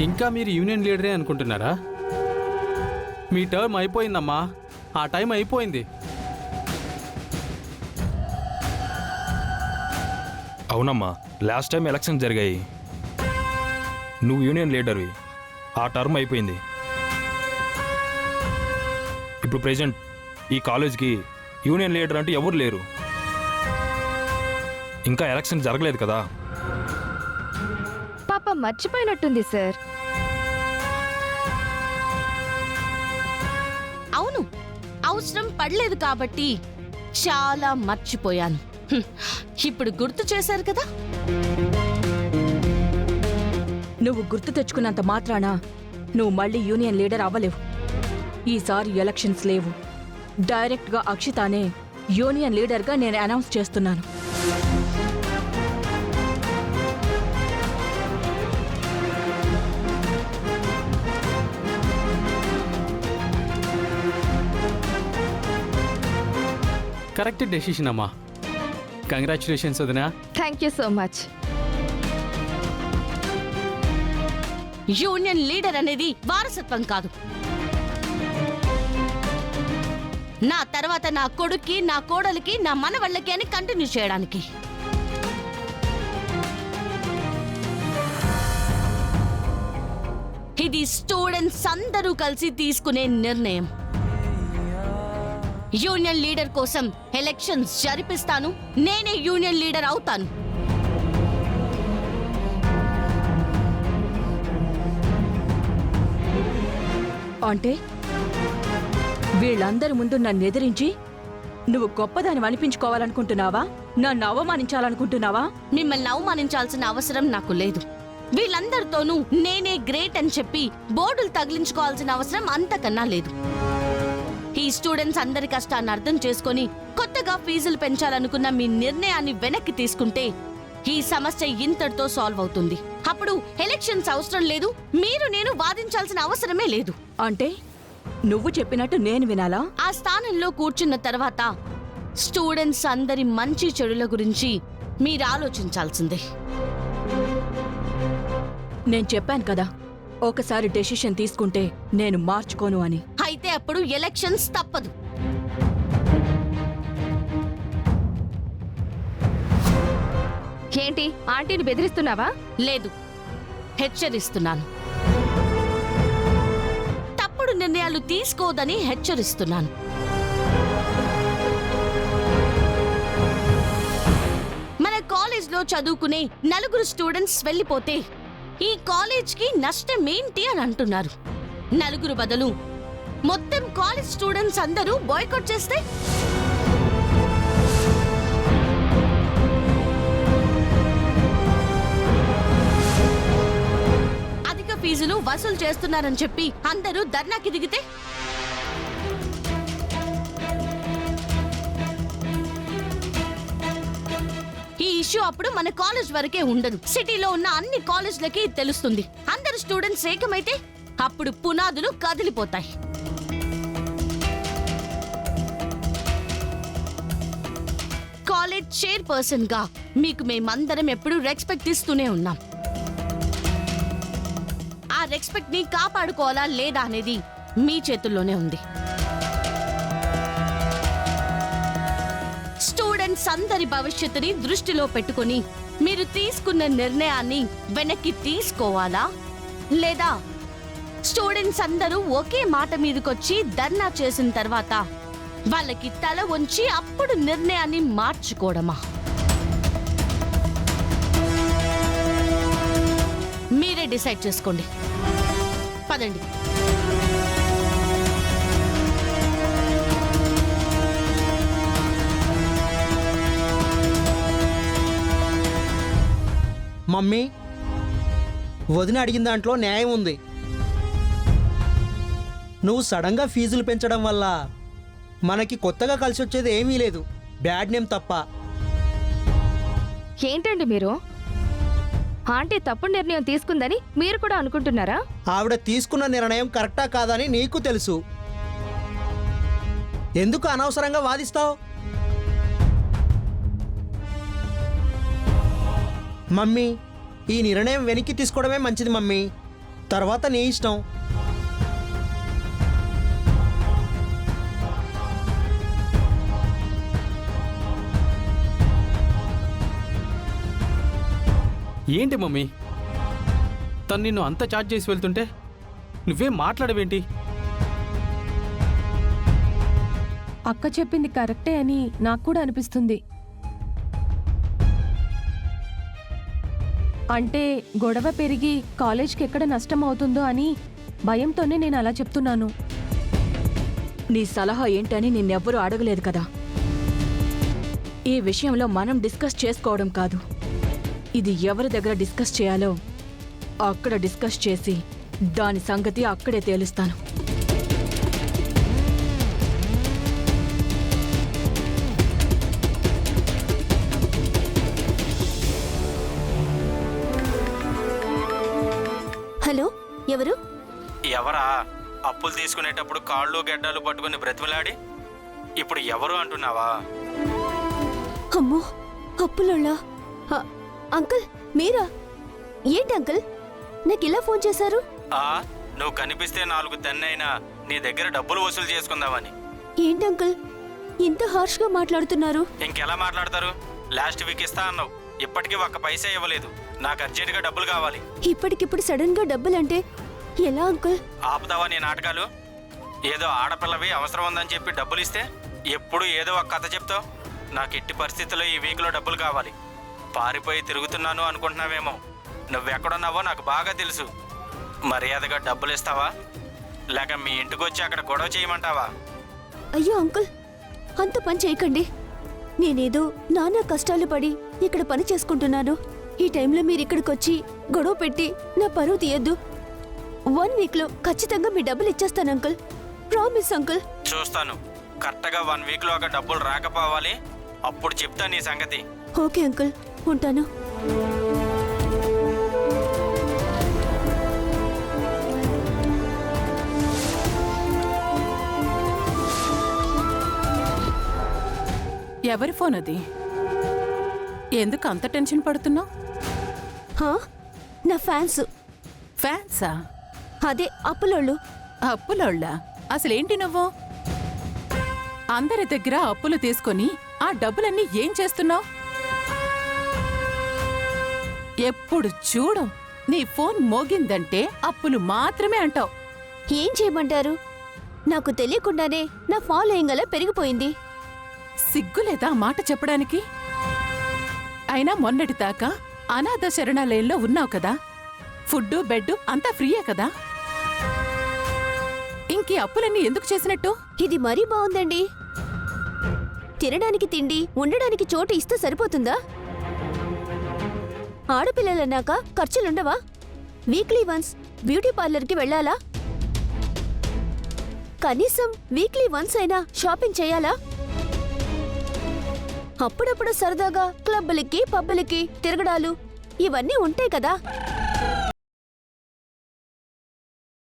ఇంకా మీరు యూనియన్ లీడరే అనుకుంటున్నారా? మీ టర్మ్ అయిపోయిందమ్మా, ఆ టైం అయిపోయింది. అవునమ్మా, లాస్ట్ టైం ఎలక్షన్ జరిగాయి. నువ్వు యూనియన్ లీడర్వి, ఆ టర్మ్ అయిపోయింది. ఇప్పుడు ప్రెజెంట్ ఈ కాలేజ్కి యూనియన్ లీడర్ అంటూ ఎవరు లేరు. ఇంకా ఎలక్షన్ జరగలేదు కదా. పాప మర్చిపోయినట్టుంది సార్. అవును, అవసరం పడలేదు కాబట్టి చాలా మర్చిపోయాను. ఇప్పుడు గుర్తు చేశారు కదా. నువ్వు గుర్తు తెచ్చుకున్నంత మాత్రాన నువ్వు మళ్ళీ యూనియన్ లీడర్ అవ్వలేవు. ఈసారి ఎలక్షన్స్ లేవు. డైరెక్ట్గా అక్షితానే యూనియన్ లీడర్గా నేను అనౌన్స్ చేస్తున్నాను. కరెక్ట్ డెసిషన్ అమ్మా. కంగ్రాచులేషన్స్ వదినా. Thank you so much. Union leader అనేది వారసత్వం కాదు. నా తర్వాత నా కొడుక్కి, నా కోడలికి, నా మనవళ్ళకి అని కంటిన్యూ చేయడానికి. ఇది స్టూడెంట్స్ అందరూ కలిసి తీసుకునే నిర్ణయం. యూనియన్ లీడర్ కోసం ఎలక్షన్స్ జరిపిస్తాను. నేనే యూనియన్ లీడర్ అవుతాను. అంటే వీళ్ళందరి ముందు నన్ను ఎదిరించి నువ్వు గొప్పదాన్ని అనిపించుకోవాలనుకుంటున్నావా? నన్ను అవమానించాలనుకుంటున్నావా? మిమ్మల్ని అవమానించాల్సిన అవసరం నాకు లేదు. వీళ్ళందరితోనూ నేనే గ్రేట్ అని చెప్పి బోర్డులు తగిలించుకోవాల్సిన అవసరం అంతకన్నా లేదు. ఈ స్టూడెంట్స్ అందరి కష్టాన్ని అర్థం చేసుకొని కొత్తగా ఫీజులు పెంచాలనుకున్న మీ నిర్ణయాన్ని వెనక్కి తీసుకుంటే ఈ సమస్య ఇంతటితో సాల్వ్ అవుతుంది. అప్పుడు ఎలక్షన్స్ అవసరం లేదు. మీరు నేను వాదించాల్సిన అవసరమే లేదు. అంటే నువ్వు చెప్పినట్టు నేను వినాలా? ఆ స్థానంలో కూర్చున్న తర్వాత స్టూడెంట్స్ అందరి మంచి చెడుల గురించి మీరు ఆలోచించాల్సిందే. నేను చెప్పాను కదా, ఒకసారి డెసిషన్ తీసుకుంటే నేను మార్చుకోను అని. అయితే అప్పుడు ఎలక్షన్స్ తప్పదు. ఏంటి ఆంటీని బెదిరిస్తున్నావా? లేదు, హెచ్చరిస్తున్నాను. తప్పుడు నిర్ణయాలు తీసుకోదని హెచ్చరిస్తున్నాను. మన కాలేజ్లో చదువుకునే 4 స్టూడెంట్స్ వెళ్ళిపోతే ఈ కాలేజ్కి నష్టమేంటి అని అంటున్నారు. 4 బదులు మొత్తం కాలేజ్ స్టూడెంట్స్ అందరూ బాయ్కాట్ చేస్తే అధిక ఫీజులు వసూలు చేస్తున్నారని చెప్పి అందరూ ధర్నాకి దిగితే ఈ ఇష్యూ అప్పుడు మన కాలేజ్ వరకే ఉండదు. సిటీలో ఉన్న అన్ని కాలేజ్లకి తెలుస్తుంది. అందరు స్టూడెంట్స్ ఏకమైతే అప్పుడు పునాదులు కదిలిపోతాయి. కాలేజ్ చైర్పర్సన్ గా మీకు మేమందరం ఎప్పుడు రెస్పెక్ట్ ఇస్తూనే ఉన్నాం. ఆ రెస్పెక్ట్ ని కాపాడుకోవాలా లేదా అనేది మీ చేతుల్లోనే ఉంది. స్టూడెంట్స్ అందరి భవిష్యత్తుని దృష్టిలో పెట్టుకుని మీరు తీసుకున్న నిర్ణయాన్ని వెనక్కి తీసుకోవాలా లేదా స్టూడెంట్స్ అందరూ ఒకే మాట మీదకొచ్చి ధర్నా చేసిన తర్వాత వాళ్ళకి తల వంచి అప్పుడు నిర్ణయాన్ని మార్చుకోవడమా? మీరే డిసైడ్ చేసుకోండి. పదండి. మమ్మీ, వదిన అడిగిన దాంట్లో న్యాయం ఉంది. నువ్వు సడన్గా ఫీజులు పెంచడం వల్ల మనకి కొత్తగా కలిసి వచ్చేది ఏమీ లేదు, బ్యాడ్ నేమ్ తప్ప. ఏంటండి మీరు? ఆంటీ తప్పుడు నిర్ణయం తీసుకుందని మీరు కూడా అనుకుంటున్నారా? ఆవిడ తీసుకున్న నిర్ణయం కరెక్టా కాదని నీకు తెలుసు. ఎందుకు అనవసరంగా వాదిస్తావు? మమ్మీ, ఈ నిర్ణయం వెనక్కి తీసుకోవడమే మంచిది మమ్మీ. తర్వాత నీ ఇష్టం. ఏంటి మమ్మీ, తను నిన్ను అంత చార్జ్ చేసి వెళ్తుంటే నువ్వేం మాట్లాడవేంటి? అక్క చెప్పింది కరెక్టే అని నాకు కూడా అనిపిస్తుంది. అంటే గొడవ పెరిగి కాలేజ్కి ఎక్కడ నష్టం అవుతుందో అని భయంతోనే నేను అలా చెప్తున్నాను. నీ సలహా ఏంటని నిన్నెవ్వరూ అడగలేదు కదా. ఈ విషయంలో మనం డిస్కస్ చేసుకోవడం కాదు, ఇది ఎవరి దగ్గర డిస్కస్ చేయాలో అక్కడ డిస్కస్ చేసి దాని సంగతి అక్కడే తేలుస్తాను. హలో, ఎవరు? ఎవరా? అప్పులు తీసుకునేటప్పుడు కాళ్ళు గెడ్డాలు పట్టుకుని బ్రతిమలాడి ఇప్పుడు ఎవరు అంటున్నావా? అమ్మో, అప్పులోళ్ళా? అంకుల్ మీరా? ఏంటి అంకుల్ నాకు ఇలా ఫోన్ చేశారు? నువ్వు కనిపిస్తే 4 తెన్నైనా నీ దగ్గర డబ్బులు వసూలు చేసుకుందామని. ఏంటి అంకుల్ ఇంత హార్ష్గా మాట్లాడుతున్నారు? ఇంకెలా మాట్లాడతారు? లాస్ట్ వీక్ ఇస్తా అన్నావు, ఇప్పటికీ 1 పైసా ఇవ్వలేదు. నాకు అర్జెంటుగా డబ్బులు కావాలి. ఇప్పటికిప్పుడు సడన్ గా డబ్బులంటే ఎలా అంకుల్? ఆపుతావా నీ నాటకాలు? ఏదో ఆడపిల్లవి అవసరం ఉందని చెప్పి డబ్బులు ఇస్తే ఎప్పుడు ఏదో ఒక కథ చెప్తావు. నాకు ఎట్టి పరిస్థితుల్లో ఈ వీక్లో డబ్బులు కావాలి. పారిపోయి తిరుగుతున్నాను అనుకుంటున్నావేమో. నువ్వెక్కడున్నావో నాకు బాగా తెలుసు. మర్యాదగా డబ్బులు ఇస్తావా లేక మీ ఇంటికి వచ్చి అక్కడ గొడవ చేయమంటావా? అయ్యో అంకుల్, అంత పని చేయకండి. నేనేదో నానా కష్టాలు పడి ఇక్కడ పని చేసుకుంటున్నాను. ఈ టైంలో మీరు ఇక్కడికి వచ్చి గొడవ పెట్టి నా పరువు తీయద్దు. 1 వీక్లో ఖచ్చితంగా మీ డబ్బులు ఇచ్చేస్తాను అంకుల్, ప్రామిస్ అంకుల్. చూస్తాను. కరెక్ట్గా 1 వీక్లో ఒక డబ్బులు రాకపోవాలి, అప్పుడు చెప్తా నీ సంగతి. ఓకే అంకుల్, ఉంటాను. ఎవరి ఫోన్ అది? ఎందుకు అంత టెన్షన్ పడుతున్నావు? హా, నా ఫ్యాన్స్. ఫ్యాన్సా? అదే అప్పులోళ్ళు. అప్పులోళ్ళా? అసలేంటి నువ్వు? అందరి దగ్గర అప్పులు తీసుకొని ఆ డబ్బులన్నీ ఏం చేస్తున్నావు? ఎప్పుడు చూడు నీ ఫోన్ మోగిందంటే అప్పులు మాత్రమే అంటావు. ఏం చేయమంటారు? నాకు తెలియకుండానే నా ఫాలోయింగ్ అలా పెరిగిపోయింది. సిగ్గులేదా ఆ మాట చెప్పడానికి? అయినా మొన్నటి దాకా అనాథ శరణాలయంలో ఉన్నావు కదా, ఫుడ్డు బెడ్ అంతా ఫ్రీయే కదా, ఇంకీ అప్పులన్నీ ఎందుకు చేసినట్టు? ఇది మరీ బాగుందండి. తినడానికి తిండి, ఉండడానికి చోటు ఇస్తే సరిపోతుందా? ఆడపిల్లలన్నాక ఖర్చులుండవా? వీక్లీ వన్స్ బ్యూటీ పార్లర్కి వెళ్ళాలా? కనీసం వీక్లీ వన్స్ అయినా షాపింగ్ చేయాలా? అప్పుడప్పుడు సరదాగా క్లబ్బులకి పబ్బులకి తిరగడాలు ఇవన్నీ ఉంటాయి కదా.